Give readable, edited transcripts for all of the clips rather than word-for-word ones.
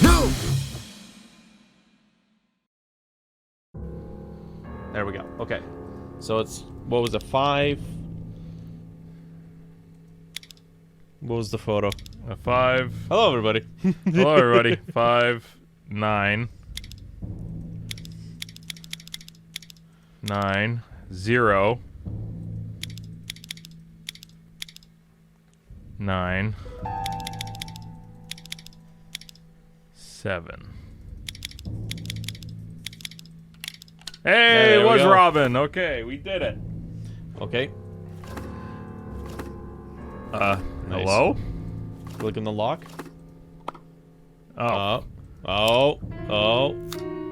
No! There we go. Okay. So it's, what was it, 5? What was the photo? A 5. Hello, everybody. Hello, everybody. 5, 9, 9, 0, 9, 7. Hey, there it we was go. Robin. Okay, we did it. Okay. Nice. Hello? Click on the lock. Oh. Oh.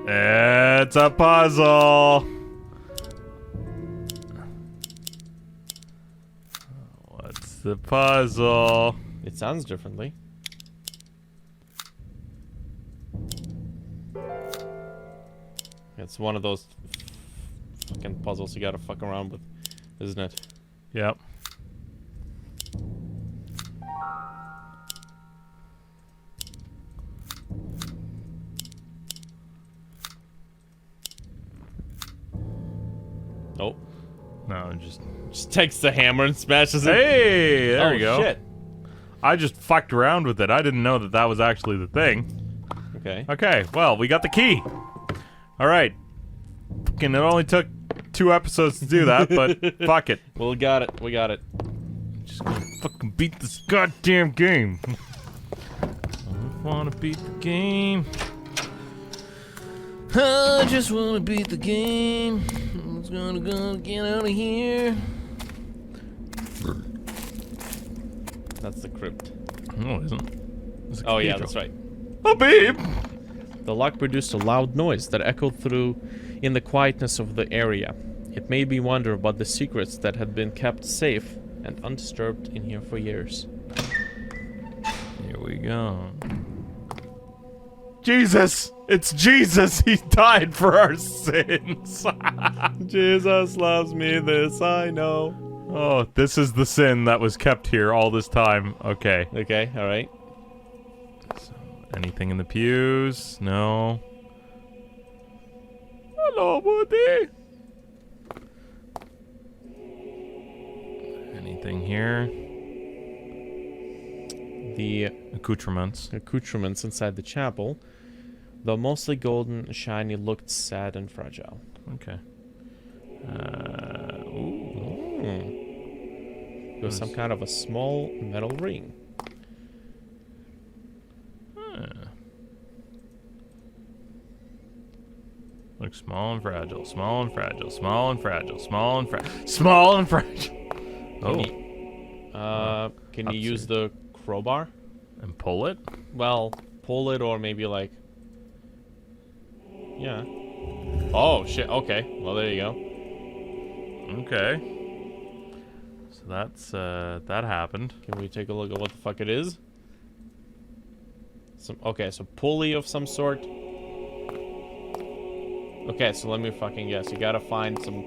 It's a puzzle. What's the puzzle? It sounds differently. It's one of those fucking puzzles you gotta fuck around with, isn't it? Yep. Nope. No, just... Just takes the hammer and smashes it. Hey, there oh, we go. Shit. I just fucked around with it. I didn't know that that was actually the thing. Okay. Okay, well, we got the key. All right. Fucking, it only took 2 episodes to do that, but fuck it. Well, we got it. We got it. Just gonna fucking beat this goddamn game. I wanna beat the game. I just wanna beat the game. I'm just gonna go get out of here. That's the crypt. No, it isn't. It's a Oh, yeah, cathedral. that's right. Oh, babe! The lock produced a loud noise that echoed through in the quietness of the area. It made me wonder about the secrets that had been kept safe and undisturbed in here for years. Here we go. Jesus! It's Jesus! He died for our sins! Jesus loves me, this I know. Oh, this is the sin that was kept here all this time. Okay. Okay, alright. So, anything in the pews? No. Hello, buddy! Anything here? The Accoutrements. accoutrements inside the chapel, though mostly golden and shiny, looked sad and fragile. Okay. Ooh. It was some kind of a small metal ring. Huh. Looks small and fragile, small and fragile, small and fragile, small and fragile, small and fragile. Oh, Can you Up use to- the crowbar? and pull it? Well, pull it or maybe like... Yeah. Oh, shit, okay. Well, there you go. Okay. So that's, that happened. Can we take a look at what the fuck it is? Okay, so pulley of some sort. Okay, so let me fucking guess. You gotta find some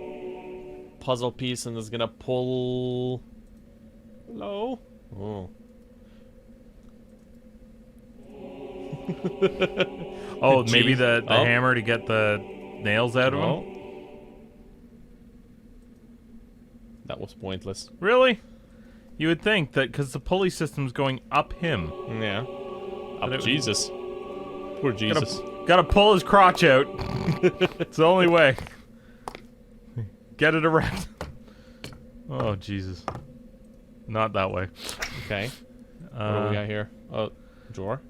puzzle piece and it's gonna pull... Hello? Oh. Oh, maybe Jeez. the Oh. hammer to get the nails out of Oh. him? That was pointless. Really? You would think that because the pulley system's going up him. Yeah. But Up it- Jesus. Poor Jesus. Gotta pull his crotch out. It's the only way. Get it erect. Oh, Jesus. Not that way. Okay. What do we got here? Oh, drawer.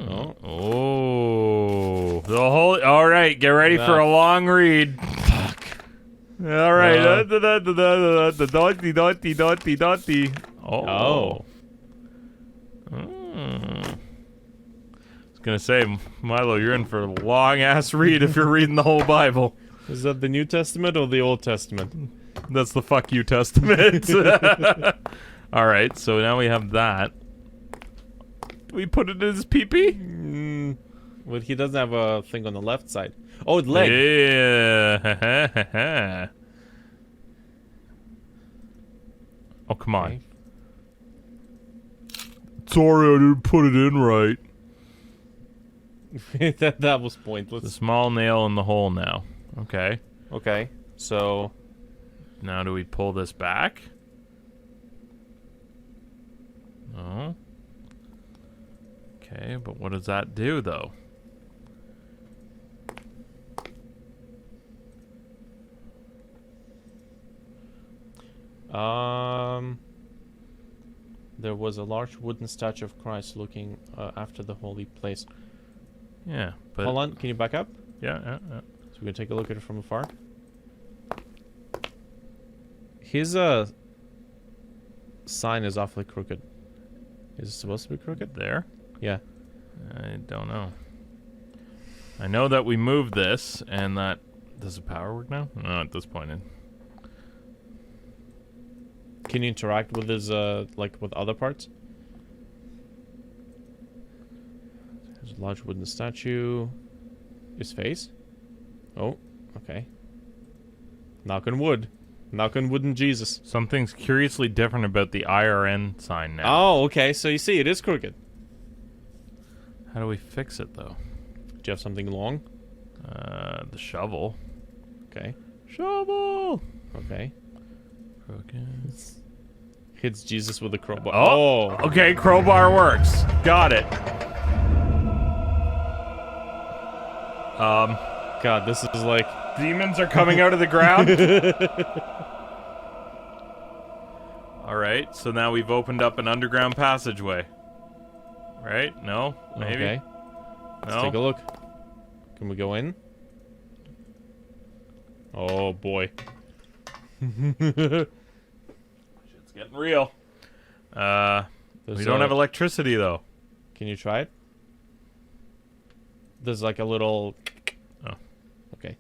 Oh. Oh. The whole. All right, get ready for a Nah. long read. Fuck. All right. The dotty. Oh. I was gonna say, Milo, you're in for a long ass read if you're reading the whole Bible. Is that the New Testament or the Old Testament? That's the fuck you testament. All right, so now we have that. We put it in his pee-pee? Well, he doesn't have a thing on the left side. Oh, the leg. Yeah. Oh, come on. Okay. Sorry, I didn't put it in right. that was The pointless. small nail in the hole now. Okay. Okay, so Now do we pull this back? No. Okay, but what does that do, though? there was a large wooden statue of Christ looking after the holy place. Yeah, but... Hold on, can you back up? Yeah. So we're gonna take a look at it from afar. His sign is awfully crooked. Is it supposed to be crooked? There? Yeah. I don't know. I know that we moved this, and that... Does the power work now? No, at this point. Can you interact with his like with other parts? There's a large wooden statue. His face? Oh, okay. Knock on wood. Knock on wood and Jesus. Something's curiously different about the IRN sign now. Oh, okay. So you see, it is crooked. How do we fix it, though? Do you have something long? The shovel. Okay. Shovel! Okay. Crooked. Hits Jesus with a crowbar. Oh! Okay, crowbar works. Got it. God, this is like... Demons are coming out of the ground? Alright, so now we've opened up an underground passageway. Right? No? Maybe? Okay. Let's No? take a look. Can we go in? Oh, boy. Shit's getting real. We don't have electricity, though. Can you try it? There's like a little... Oh. Okay.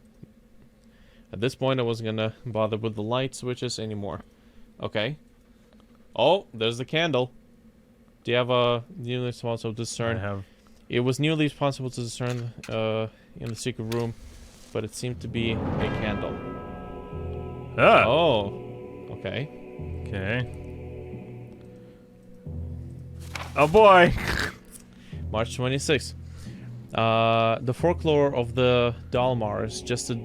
At this point, I wasn't gonna bother with the light switches anymore. Okay. Oh, there's the candle. Do you have a nearly responsible to discern? I have... It was nearly possible to discern in the secret room, but it seemed to be a candle. Ah! Oh. Okay. Okay. Oh, boy! March 26th. The folklore of the Dalmar is just as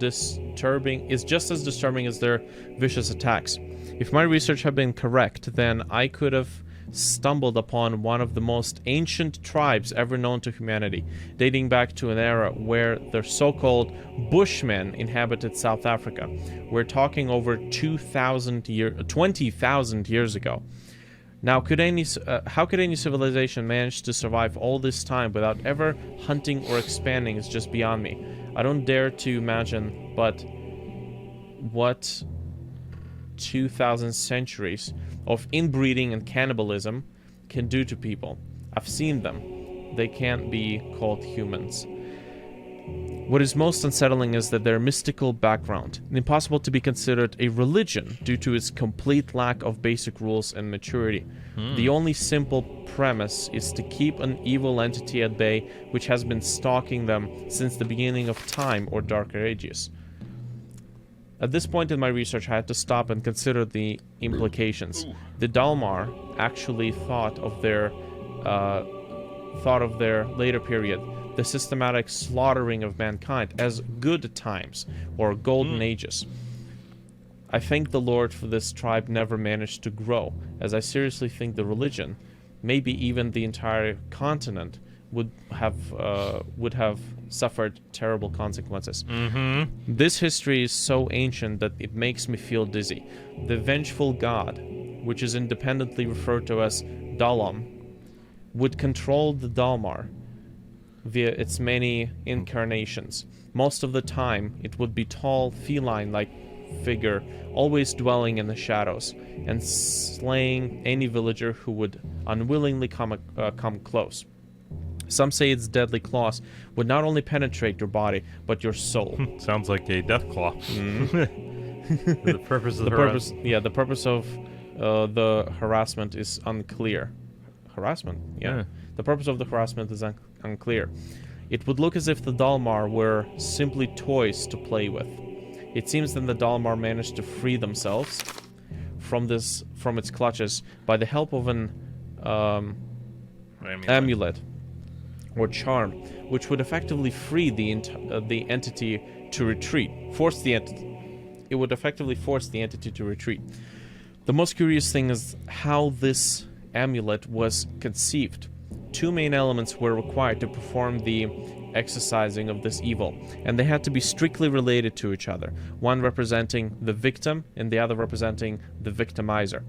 disturbing as their vicious attacks. If my research had been correct, then I could have stumbled upon one of the most ancient tribes ever known to humanity, dating back to an era where the so-called Bushmen inhabited South Africa. We're talking over 20,000 years ago. Now, how could any civilization manage to survive all this time without ever hunting or expanding is just beyond me. I don't dare to imagine, but what 2,000 centuries of inbreeding and cannibalism can do to people. I've seen them. They can't be called humans. What is most unsettling is that their mystical background, impossible to be considered a religion due to its complete lack of basic rules and maturity. The only simple premise is to keep an evil entity at bay which has been stalking them since the beginning of time or darker ages. At this point in my research, I had to stop and consider the implications. The Dalmar actually thought of their later period, the systematic slaughtering of mankind, as good times or golden ages. I thank the Lord for this tribe never managed to grow, as I seriously think the religion, maybe even the entire continent, would have suffered terrible consequences. This history is so ancient that it makes me feel dizzy. The vengeful god, which is independently referred to as Dalam, would control the Dalmar via its many incarnations. Most of the time, it would be tall, feline-like figure, always dwelling in the shadows, and slaying any villager who would unwillingly come close. Some say its deadly claws would not only penetrate your body, but your soul. Sounds like a death claw. The purpose of the the purpose of the harassment is unclear. Harassment? Yeah. The purpose of the harassment is unclear. It would look as if the Dalmar were simply toys to play with. It seems that the Dalmar managed to free themselves from its clutches by the help of an amulet or charm, which would effectively free the entity to retreat. It would effectively force the entity to retreat. The most curious thing is how this amulet was conceived. Two main elements were required to perform the exercising of this evil, and they had to be strictly related to each other, one representing the victim and the other representing the victimizer.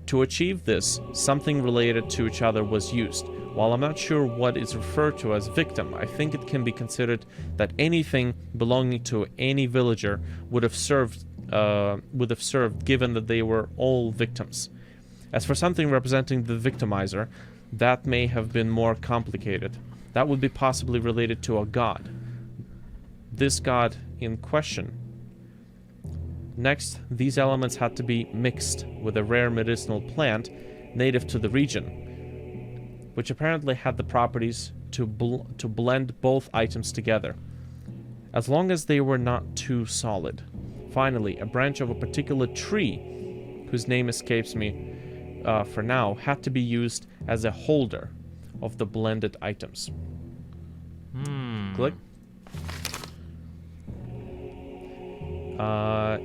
To achieve this, something related to each other was used. While I'm not sure what is referred to as victim, I think it can be considered that anything belonging to any villager would have served, given that they were all victims. As for something representing the victimizer, that may have been more complicated. That would be possibly related to a god. This god in question. Next, these elements had to be mixed with a rare medicinal plant native to the region, which apparently had the properties to blend both items together, as long as they were not too solid. Finally, a branch of a particular tree, whose name escapes me for now, had to be used as a holder of the blended items. Click.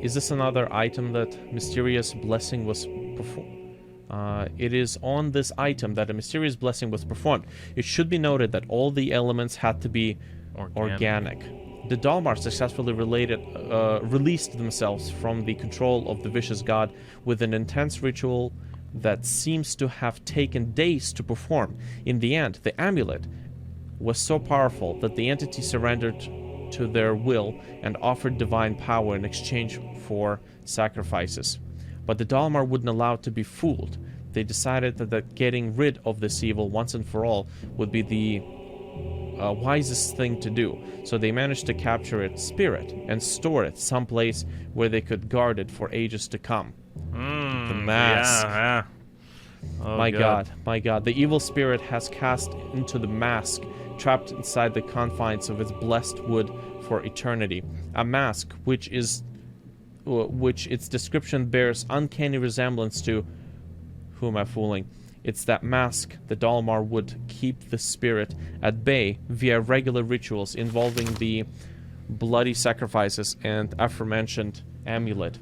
Is this another item that mysterious blessing was performed? It is on this item that a mysterious blessing was performed. It should be noted that all the elements had to be organic. The Dalmar successfully released themselves from the control of the vicious god with an intense ritual that seems to have taken days to perform. In the end, the amulet was so powerful that the entity surrendered to their will and offered divine power in exchange for sacrifices. But the Dalmar wouldn't allow it to be fooled. They decided that getting rid of this evil once and for all would be the wisest thing to do. So they managed to capture its spirit and store it someplace where they could guard it for ages to come. The mask. Yeah. Oh, my God. The evil spirit has cast into the mask, trapped inside the confines of its blessed wood for eternity. A mask which its description bears uncanny resemblance to... Who am I fooling? It's that mask the Dalmar would keep the spirit at bay via regular rituals involving the bloody sacrifices and aforementioned amulet.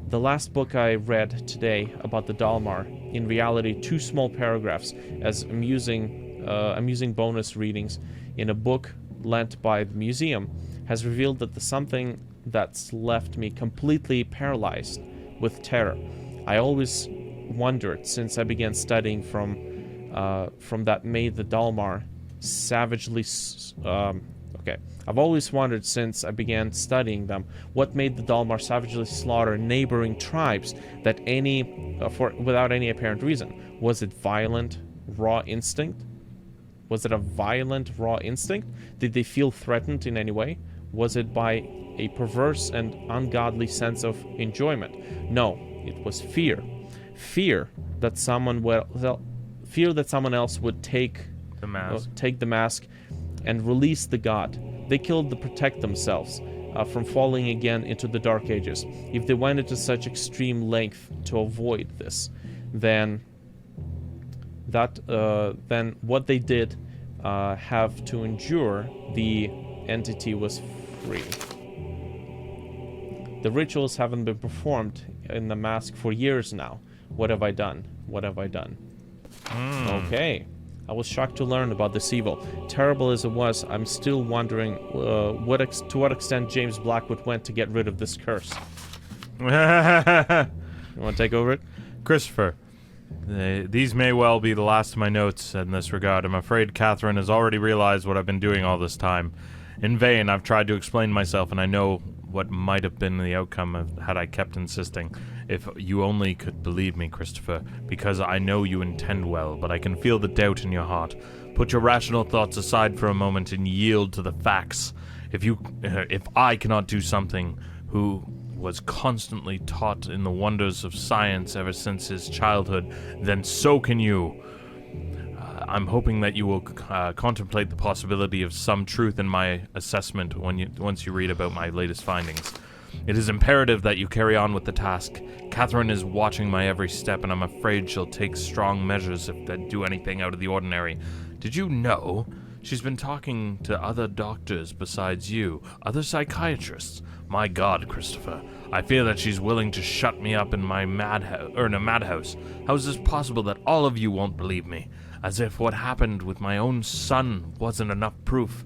The last book I read today about the Dalmar, in reality 2 small paragraphs as amusing bonus readings in a book lent by the museum, has revealed that the something that's left me completely paralyzed with terror. I always wondered since I began studying from that made the Dalmar savagely I've always wondered since I began studying them what made the Dalmar savagely slaughter neighboring tribes without any apparent reason. Was it violent, raw instinct? Was it a violent, raw instinct? Did they feel threatened in any way? Was it by a perverse and ungodly sense of enjoyment? No, it was fear. Fear that someone else would take the mask and release the god. They killed to protect themselves from falling again into the Dark Ages. If they went into such extreme length to avoid this, then what they did have to endure, the entity was free. The rituals haven't been performed in the mask for years now. What have I done? Okay. I was shocked to learn about this evil. Terrible as it was, I'm still wondering to what extent James Blackwood went to get rid of this curse. You want to take over it? Christopher, these may well be the last of my notes in this regard. I'm afraid Catherine has already realized what I've been doing all this time. In vain, I've tried to explain myself, and I know what might have been the outcome had I kept insisting. If you only could believe me, Christopher, because I know you intend well, but I can feel the doubt in your heart. Put your rational thoughts aside for a moment and yield to the facts. If I cannot do something, who was constantly taught in the wonders of science ever since his childhood, then so can you. I'm hoping that you will contemplate the possibility of some truth in my assessment once you read about my latest findings. It is imperative that you carry on with the task. Catherine is watching my every step, and I'm afraid she'll take strong measures if they do anything out of the ordinary. Did you know? She's been talking to other doctors besides you, other psychiatrists. My God, Christopher, I fear that she's willing to shut me up in my madhouse. How is this possible that all of you won't believe me? As if what happened with my own son wasn't enough proof.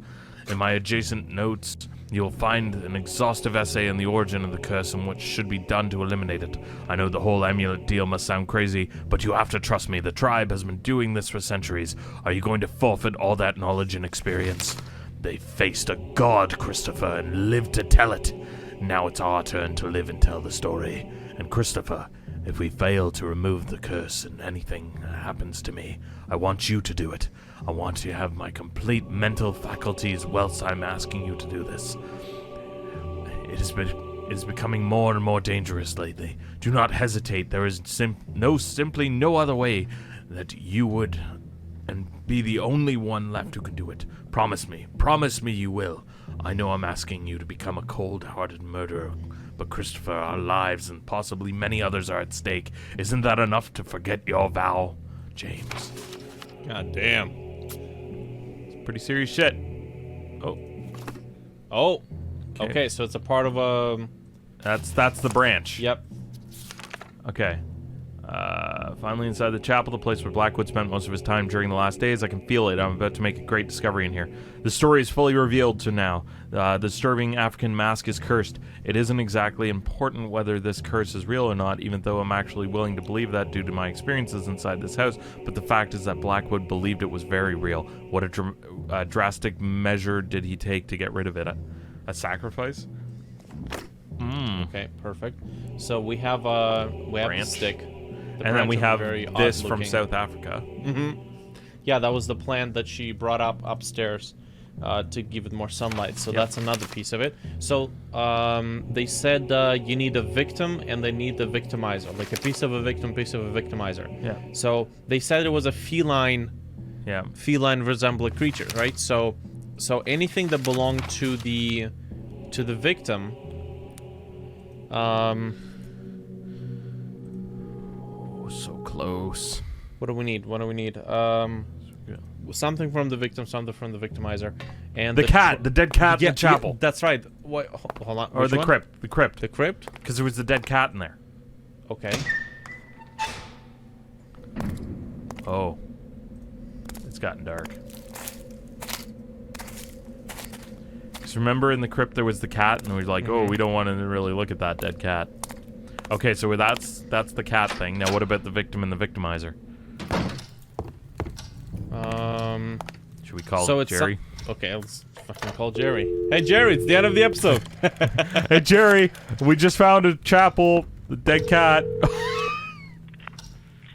In my adjacent notes, you'll find an exhaustive essay on the origin of the curse and what should be done to eliminate it. I know the whole amulet deal must sound crazy, but you have to trust me. The tribe has been doing this for centuries. Are you going to forfeit all that knowledge and experience? They faced a god, Christopher, and lived to tell it. Now it's our turn to live and tell the story. And Christopher, if we fail to remove the curse and anything happens to me, I want you to do it. I want to have my complete mental faculties whilst I'm asking you to do this. It is becoming more and more dangerous lately. Do not hesitate. There is simply no other way that you would and be the only one left who can do it. Promise me you will. I know I'm asking you to become a cold-hearted murderer, but Christopher, our lives and possibly many others are at stake. Isn't that enough to forget your vow, James? God damn. It's pretty serious shit. Oh. Okay, so it's a part of That's the branch. Yep. Okay. Finally inside the chapel, the place where Blackwood spent most of his time during the last days. I can feel it. I'm about to make a great discovery in here. The story is fully revealed to now. The disturbing African mask is cursed. It isn't exactly important whether this curse is real or not, even though I'm actually willing to believe that due to my experiences inside this house, but the fact is that Blackwood believed it was very real. What a drastic measure did he take to get rid of it? A sacrifice? Okay, perfect. So we have the Branch. stick. And then we have very this from odd-looking- South Africa. Yeah, that was the plant that she brought up upstairs to give it more sunlight. So that's another piece of it. So they said you need a victim and they need the victimizer, like a piece of a victim, piece of a victimizer. Yeah. So they said it was a feline resembling creature, right? So anything that belonged to the victim. So close. What do we need? Something from the victim, something from the victimizer, and The dead cat in the chapel. Yeah, that's right. Wait, hold on. Or Which the one? crypt. The crypt. Because there was the dead cat in there. Okay. Oh. It's gotten dark. Because remember in the crypt there was the cat, and we were like, oh, we don't want to really look at that dead cat. Okay, so that's the cat thing. Now what about the victim and the victimizer? Should we call it Jerry? Okay, let's fucking call Jerry. Hey Jerry, it's the end of the episode. Hey Jerry, we just found a chapel, the dead cat.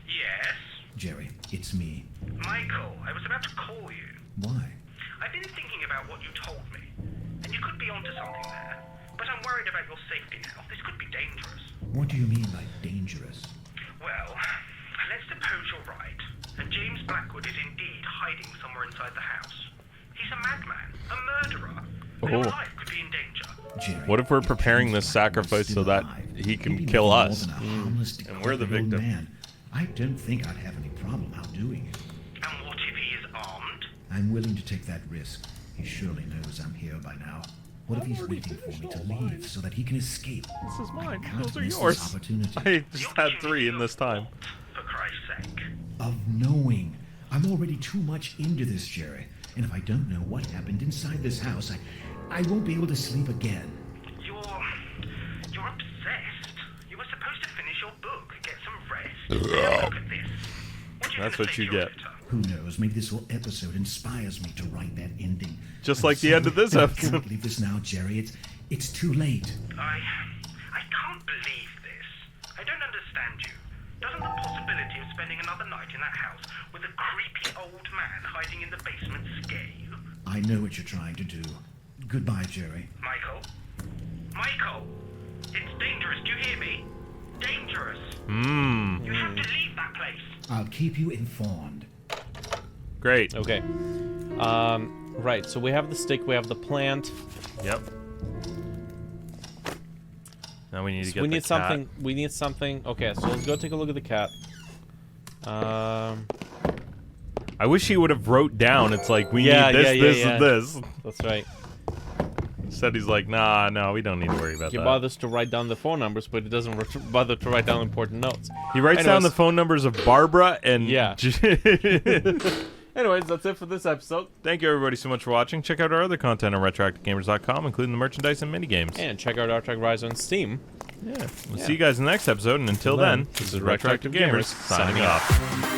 Yes? Jerry, it's me. Michael, I was about to call you. Why? I've been thinking about what you told me, and you could be onto something there. But I'm worried about your safety now. This could be dangerous. What do you mean by dangerous? Well, let's suppose you're right, and James Blackwood is indeed hiding somewhere inside the house. He's a madman, a murderer. Your life could be in danger. Jerry, What if we're if preparing James this sacrifice Blackwood's so that alive, he can maybe kill nothing more us? than a harmless, And we're the decrepit old victim. man. I don't think I'd have any problem outdoing it. And what if he is armed? I'm willing to take that risk. He surely knows I'm here by now. What if he's waiting for me to leave so that he can escape? This is I mine. can't Those are miss this yours. opportunity I just had 3 in this time. For Christ's sake. of knowing. I'm already too much into this, Jerry. And if I don't know what happened inside this house, I won't be able to sleep again. You're obsessed. You were supposed to finish your book, get some rest. Now look at this. What are That's gonna what say you to your get. editor? Who knows? Maybe this whole episode inspires me to write that ending. Just I'm like the end of sorry, this but I episode. can't believe this now, Jerry. It's too late. I can't believe this. I don't understand you. Doesn't the possibility of spending another night in that house with a creepy old man hiding in the basement scare you? I know what you're trying to do. Goodbye, Jerry. Michael? Michael! It's dangerous, do you hear me? Dangerous! You have to leave that place! I'll keep you informed. Great. Okay. Right. So we have the stick. We have the plant. Yep. Now we need to So get we the need cat. something. We need something. Okay, so let's go take a look at the cat. I wish he would have wrote down. It's like we Yeah, need this, yeah, yeah, this, yeah. and this. That's right. Instead, he's like, nah, no, we don't need to worry about He that. bothers to write down the phone numbers, but he doesn't bother to write down important notes. He writes down Anyways. the phone numbers of Barbara and Yeah. Anyways, that's it for this episode. Thank you everybody so much for watching. Check out our other content on retroactivegamers.com, including the merchandise and minigames. And check out Artrek Rise on Steam. Yeah. We'll see you guys in the next episode, and until then, this is Retroactive Gamers signing off.